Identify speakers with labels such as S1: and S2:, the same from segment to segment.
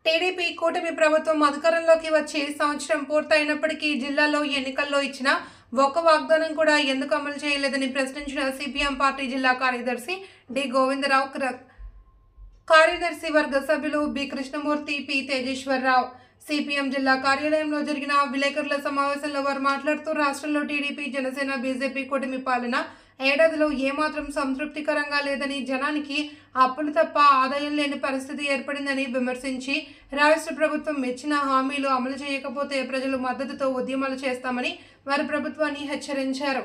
S1: TDP కూటమి ప్రభుత్వం అధికారంలోకి వచ్చి సంవత్సరం పూర్తయినప్పటికీ జిల్లాలో ఎన్నికల్లో ఇచ్చిన ఒక్క వాగ్దానం కూడా ఎందుకు అమలు చేయలేదని ప్రశ్నించిన సిపిఎం పార్టీ జిల్లా కార్యదర్శి డి గోవిందరావు, కార్యదర్శి వర్గ సభ్యులు బి కృష్ణమూర్తి, పి తేజేశ్వరరావు. సిపిఎం జిల్లా కార్యాలయంలో జరిగిన విలేకరుల సమావేశంలో వారు మాట్లాడుతూ రాష్ట్రంలో టీడీపీ, జనసేన, బీజేపీ కూటమి పాలన ఏడాదిలో ఏమాత్రం సంతృప్తికరంగా లేదని, జనానికి అప్పులు తప్ప ఆదాయం లేని పరిస్థితి ఏర్పడిందని విమర్శించి రాష్ట్ర ప్రభుత్వం ఇచ్చిన హామీలు అమలు చేయకపోతే ప్రజలు మద్దతుతో ఉద్యమాలు చేస్తామని వారు ప్రభుత్వాన్ని హెచ్చరించారు.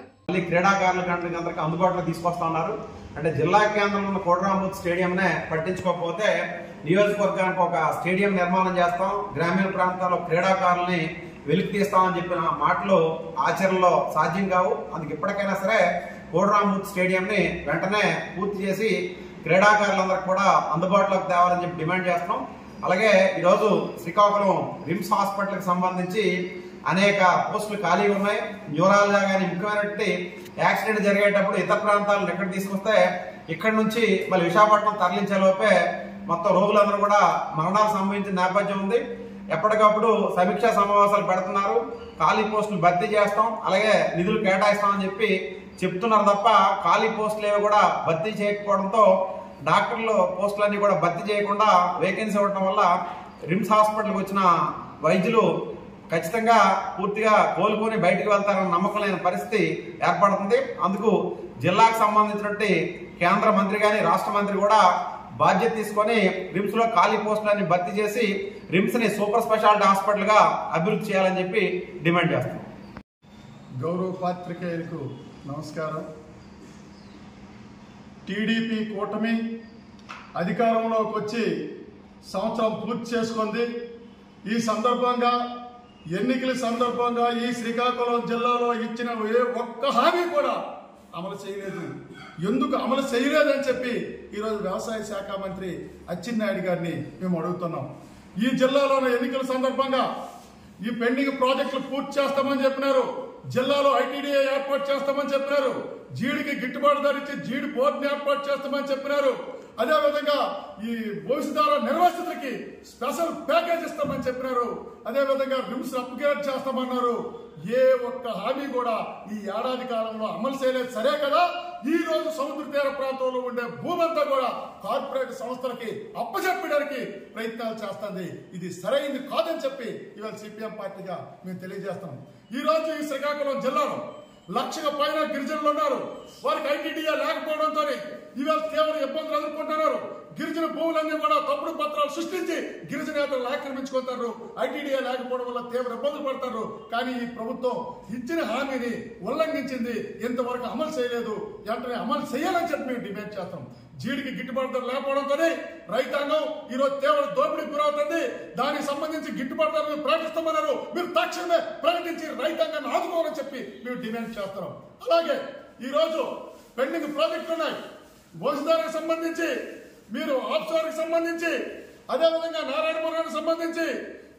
S2: క్రీడాకారులకు అందుబాటులో తీసుకొస్తా ఉన్నారు. అంటే జిల్లా కేంద్రంలో ఉన్న కోటరామూర్తి స్టేడియంనే పట్టించుకోకపోతే నియోజకవర్గానికి ఒక స్టేడియం నిర్మాణం చేస్తాం, గ్రామీణ ప్రాంతాల్లో క్రీడాకారుల్ని వెలికి తీస్తామని చెప్పిన మాటలు ఆచరణలో సాధ్యం కావు. అందుకు ఇప్పటికైనా సరే కోటరామూర్తి స్టేడియంని వెంటనే పూర్తి చేసి క్రీడాకారులందరికీ కూడా అందుబాటులోకి తేవాలని చెప్పి డిమాండ్ చేస్తున్నాం. అలాగే ఈరోజు శ్రీకాకుళం రిమ్స్ హాస్పిటల్కి సంబంధించి అనేక పోస్టులు ఖాళీగా ఉన్నాయి. న్యూరాలజీ కానీ ముఖ్యమైనటువంటి యాక్సిడెంట్ జరిగేటప్పుడు ఇతర ప్రాంతాలను ఎక్కడ తీసుకొస్తే ఇక్కడి నుంచి మళ్ళీ విశాఖపట్నం తరలించేలోపే మొత్తం రోగులందరూ కూడా మరణాలు సంభవించిన నేపథ్యం ఉంది. ఎప్పటికప్పుడు సమీక్షా సమావేశాలు పెడుతున్నారు, ఖాళీ పోస్టులు భర్తీ చేస్తాం, అలాగే నిధులు కేటాయిస్తామని చెప్పి చెప్తున్నారు తప్ప ఖాళీ పోస్టులు ఏవి కూడా భర్తీ చేయకపోవడంతో డాక్టర్లు పోస్టులన్నీ కూడా భర్తీ చేయకుండా వేకెన్సీ ఇవ్వడం వల్ల రిమ్స్ హాస్పిటల్కి వచ్చిన వైద్యులు ఖచ్చితంగా పూర్తిగా కోలుకొని బయటకు వెళ్తారన్న నమ్మకం లేని పరిస్థితి ఏర్పడుతుంది. అందుకు జిల్లాకు సంబంధించినటువంటి కేంద్ర మంత్రి కానీ రాష్ట్ర మంత్రి కూడా బాధ్యత తీసుకొని రిమ్స్ లో ఖాళీ పోస్టులన్నీ భర్తీ చేసి రిమ్స్ ని సూపర్ స్పెషాలిటీ హాస్పిటల్ గా అభివృద్ధి చేయాలని చెప్పి డిమాండ్ చేస్తాం.
S3: గౌరవ పాత్రికేయులకు నమస్కారం. టీడీపీ కూటమి అధికారంలోకి వచ్చి సంవత్సరం పూర్తి చేసుకుంది. ఈ సందర్భంగా ఎన్నికల సందర్భంగా ఈ శ్రీకాకుళం జిల్లాలో ఇచ్చిన ఏ ఒక్క హామీ కూడా అమలు చేయలేదు. ఎందుకు అమలు చేయలేదని చెప్పి ఈరోజు వ్యవసాయ శాఖ మంత్రి అచ్చెన్నాయుడు గారిని మేము అడుగుతున్నాం. ఈ జిల్లాలోని ఎన్నికల సందర్భంగా ఈ పెండింగ్ ప్రాజెక్టులు పూర్తి చేస్తామని చెప్పినారు. జిల్లాలో ఐటీడీఏ ఏర్పాటు చేస్తామని చెప్పినారు. జీడికి గిట్టుబాటు ధర ఇచ్చి జీడి బోర్డుని ఏర్పాటు చేస్తామని చెప్పినారు. అదేవిధంగా ఈ భవిష్యత్తు నిర్వాసితులకి స్పెషల్ ప్యాకేజ్ ఇస్తామని చెప్పినారు. అదేవిధంగా రిమ్స్ అప్గ్రేడ్ చేస్తామన్నారు. ఏ ఒక్క హామీ కూడా ఈ ఏడాది కాలంలో అమలు చేయలేదు. సరే కదా, ఈ రోజు సముద్ర తీర ప్రాంతంలో ఉండే భూమంతా కూడా కార్పొరేట్ సంస్థలకి అప్పచెప్పడానికి ప్రయత్నాలు చేస్తుంది. ఇది సరైనది కాదని చెప్పి ఇవాళ సిపిఎం పార్టీగా మేము తెలియజేస్తాం. ఈ రోజు ఈ శ్రీకాకుళం జిల్లాలో 1,00,000 పైన గిరిజనులు ఉన్నారు. వారికి ఐటీడీఏ లేకపోవడంతో ఇవాళ తీవ్ర ఇబ్బందులు ఎదుర్కొంటున్నారు. గిరిజన భూములన్నీ కూడా తప్పుడు పత్రాలు సృష్టించి గిరిజనేతలు ఆక్రమించుకుంటారు. ఐటీడీఏ లేకపోవడం వల్ల తీవ్ర ఇబ్బందులు పడతారు. కానీ ఈ ప్రభుత్వం ఇచ్చిన హామీని ఉల్లంఘించింది, ఇంతవరకు అమలు చేయలేదు. వెంటనే అమలు చేయాలని చెప్పి మేము డిమాండ్ చేస్తాం. జీడికి గిట్టుబాటు ధర లేకపోవడంతో రైతాంగం ఈరోజు తీవ్ర దోపిడీకి గురవుతుంది. దానికి సంబంధించి గిట్టుబాటు ధర ప్రకటిస్తామన్నారు. మీరు తక్షణమే ప్రకటించి రైతాంగాన్ని ఆదుకోవాలని చెప్పి మేము డిమాండ్ చేస్తున్నాం. అలాగే ఈ రోజు పెండింగ్ ప్రాజెక్టులు ఉన్నాయి. భోజనాలకు సంబంధించి మీరు ఆఫ్షోర్కి సంబంధించి అదేవిధంగా నారాయణపురానికి సంబంధించి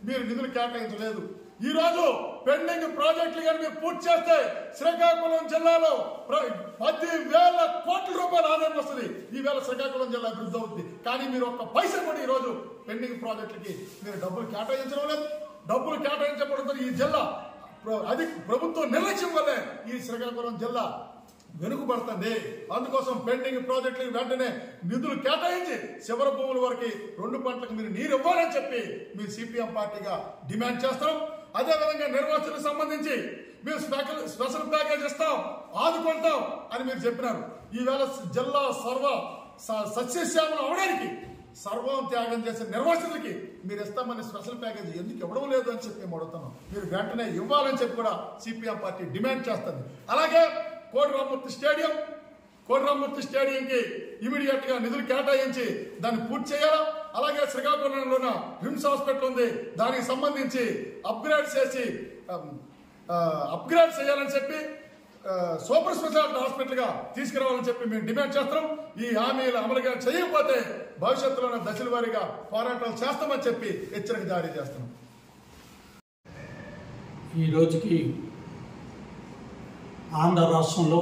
S3: మీరు నిధులు కేటాయించలేదు. ఈ రోజు పెండింగ్ ప్రాజెక్టులు కానీ మీరు పూర్తి చేస్తే శ్రీకాకుళం జిల్లాలో 10,000 కోట్ల రూపాయల ఆదాయం వస్తుంది. ఈవేళ శ్రీకాకుళం జిల్లా అభివృద్ధి అవుతుంది. కానీ మీరు ఒక్క పైసా కూడా ఈ రోజు పెండింగ్ ప్రాజెక్టులకి మీరు డబ్బులు కేటాయించడం లేదు. డబ్బులు కేటాయించబడుతుంది. ఈ జిల్లా అది ప్రభుత్వం నిర్లక్ష్యం వల్లే ఈ శ్రీకాకుళం జిల్లా వెనుకబడుతుంది. అందుకోసం పెండింగ్ ప్రాజెక్టులకు వెంటనే నిధులు కేటాయించి శివర భూముల వరకు 2 పంటలకు మీరు నీరు ఇవ్వాలని చెప్పి మీ సిపిఎం పార్టీగా డిమాండ్ చేస్తాం. అదేవిధంగా నిర్వాచనకు సంబంధించి మేము స్పెషల్ ప్యాకేజ్ ఇస్తాం, ఆదుకుంటాం అని మీరు చెప్పినారు. ఈవేళ జిల్లా సస్యశ్యామలం అవడానికి సర్వం త్యాగం చేసే నిర్వాసితులకి మీరు ఇస్తామని స్పెషల్ ప్యాకేజ్ ఎందుకు ఇవ్వడం లేదు అని చెప్పి మేము అడుగుతున్నాం. మీరు వెంటనే ఇవ్వాలని చెప్పి కూడా సిపిఎం పార్టీ డిమాండ్ చేస్తుంది. అలాగే కోటరామూర్తి స్టేడియంకి ఇమీడియట్ గా నిధులు కేటాయించి దాన్ని పూర్తి చేయాలా. అలాగే శ్రీకాకుళంలో రిమ్స్ హాస్పిటల్ ఉంది, దానికి సంబంధించి అప్గ్రేడ్ చేయాలని చెప్పి సూపర్ స్పెషాలిటీ హాస్పిటల్ గా తీసుకురావాలని చెప్పి మేము డిమాండ్ చేస్తున్నాం. ఈ హామీలు అమలుగా చేయకపోతే భవిష్యత్తులో దశల వారీగా పోరాటాలు చేస్తామని చెప్పి హెచ్చరిక జారీ చేస్తున్నాం.
S4: ఈ రోజుకి ఆంధ్ర రాష్ట్రంలో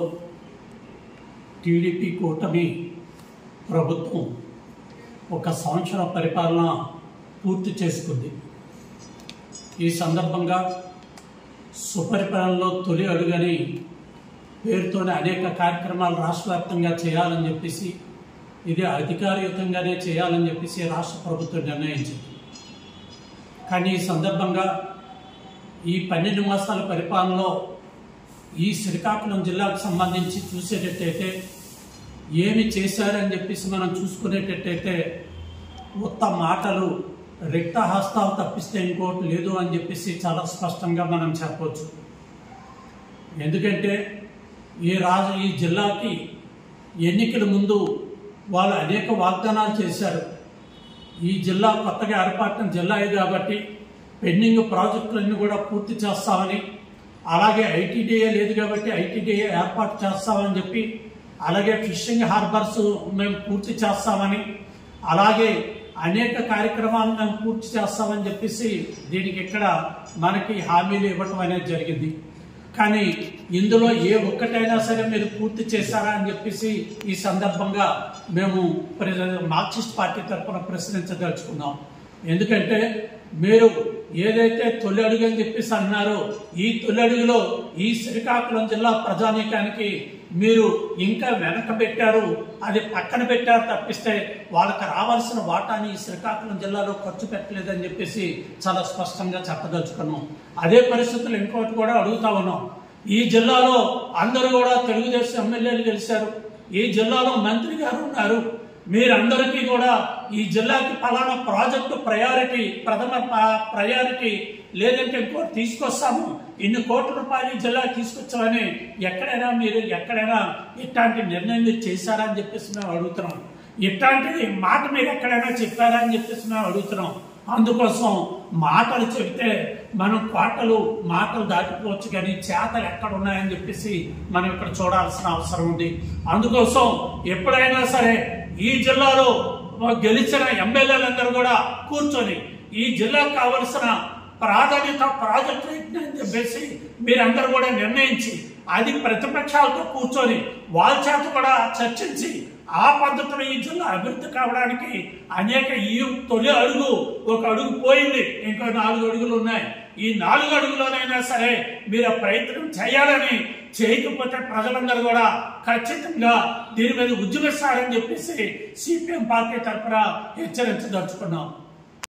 S4: టీడీపీ కూటమి ప్రభుత్వం ఒక సంవత్సర పరిపాలన పూర్తి చేసుకుంది. ఈ సందర్భంగా సుపరిపాలనలో తొలి అడుగని పేరుతోనే అనేక కార్యక్రమాలు రాష్ట్ర వ్యాప్తంగా చేయాలని చెప్పేసి, ఇది అధికారయుతంగానే చేయాలని చెప్పేసి రాష్ట్ర ప్రభుత్వం నిర్ణయించింది. కానీ ఈ సందర్భంగా ఈ 12 మాసాల పరిపాలనలో ఈ శ్రీకాకుళం జిల్లాకు సంబంధించి చూసేటట్టయితే ఏమి చేశారని చెప్పేసి మనం చూసుకునేటట్టయితే ఉత్త మాటలు, రిక్తహస్తాలు తప్పిస్తే ఇంకోటి లేదు అని చెప్పేసి చాలా స్పష్టంగా మనం చెప్పవచ్చు. ఎందుకంటే ఈ జిల్లాకి ఎన్నికల ముందు వాళ్ళు అనేక వాగ్దానాలు చేశారు. ఈ జిల్లా కొత్తగా ఏర్పడిన జిల్లా కాబట్టి పెండింగ్ ప్రాజెక్టులన్నీ కూడా పూర్తి చేస్తామని, అలాగే ఐటీడీఏ లేదు కాబట్టి ఐటీడీఏ ఏర్పాటు చేస్తామని చెప్పి, అలాగే ఫిషింగ్ హార్బర్స్ మేము పూర్తి చేస్తామని, అలాగే అనేక కార్యక్రమాలు మేము పూర్తి చేస్తామని చెప్పేసి దీనికి ఇక్కడ మనకి హామీలు ఇవ్వటం అనేది జరిగింది. కానీ ఇందులో ఏ ఒక్కటైనా సరే మీరు పూర్తి చేశారా అని చెప్పేసి ఈ సందర్భంగా మేము మార్క్సిస్ట్ పార్టీ తరఫున ప్రశ్నించదలుచుకున్నాం. ఎందుకంటే మీరు ఏదైతే తొలి అడుగు అని చెప్పేసి అన్నారో, ఈ తొలి అడుగులో ఈ శ్రీకాకుళం జిల్లా ప్రజానీకానికి మీరు ఇంకా వెనకబెట్టారు, అది పక్కన పెట్టారు తప్పిస్తే వాళ్ళకి రావాల్సిన వాటాని శ్రీకాకుళం జిల్లాలో ఖర్చు పెట్టలేదని చెప్పేసి చాలా స్పష్టంగా చెప్పదలుచుకున్నాం. అదే పరిస్థితులు ఇంకోటి కూడా అడుగుతా ఉన్నాం. ఈ జిల్లాలో అందరూ కూడా తెలుగుదేశం ఎమ్మెల్యేలు గెలిచారు, ఈ జిల్లాలో మంత్రి గారు ఉన్నారు. మీరందరికీ కూడా ఈ జిల్లాకి ఫలానా ప్రాజెక్టు ప్రయారిటీ, ప్రథమ ప్రయారిటీ లేదంటే ఇంకోటి తీసుకొస్తాము, ఇన్ని కోట్ల రూపాయలు ఈ జిల్లాకి తీసుకొచ్చామని ఎక్కడైనా ఇట్లాంటి నిర్ణయం మీరు చేశారా అని చెప్పేసి మేము అడుగుతున్నాం. ఇట్లాంటిది మాట మీరు ఎక్కడైనా చెప్పారా అని చెప్పేసి మేము అడుగుతున్నాం. అందుకోసం మాటలు చెబితే మనం మాటలు దాటిపోవచ్చు, కానీ చేతలు ఎక్కడ ఉన్నాయని చెప్పేసి మనం ఇక్కడ చూడాల్సిన అవసరం ఉంది. అందుకోసం ఎప్పుడైనా సరే ఈ జిల్లాలో గెలిచిన ఎమ్మెల్యేలందరూ కూడా కూర్చొని ఈ జిల్లాకు కావలసిన ప్రాధాన్యత ప్రాజెక్టు అని చెప్పేసి మీరందరూ కూడా నిర్ణయించి, అది ప్రతిపక్షాలతో కూర్చొని వాళ్ళ చేత కూడా చర్చించి ఆ పద్ధతిలో ఈ జిల్లా అభివృద్ధి కావడానికి అనేక ఈ తొలి అడుగు ఒక అడుగు పోయింది, ఇంకా 4 అడుగులు ఉన్నాయి. ఈ 4 అడుగులోనైనా సరే మీరు ప్రయత్నం చేయాలని, చేయకపోతే ప్రజలందరూ కూడా ఖచ్చితంగా దీని మీద ఉద్యమిస్తారని చెప్పేసి సిపిఎం పార్టీ తరఫున హెచ్చరించదలుచుకున్నాం.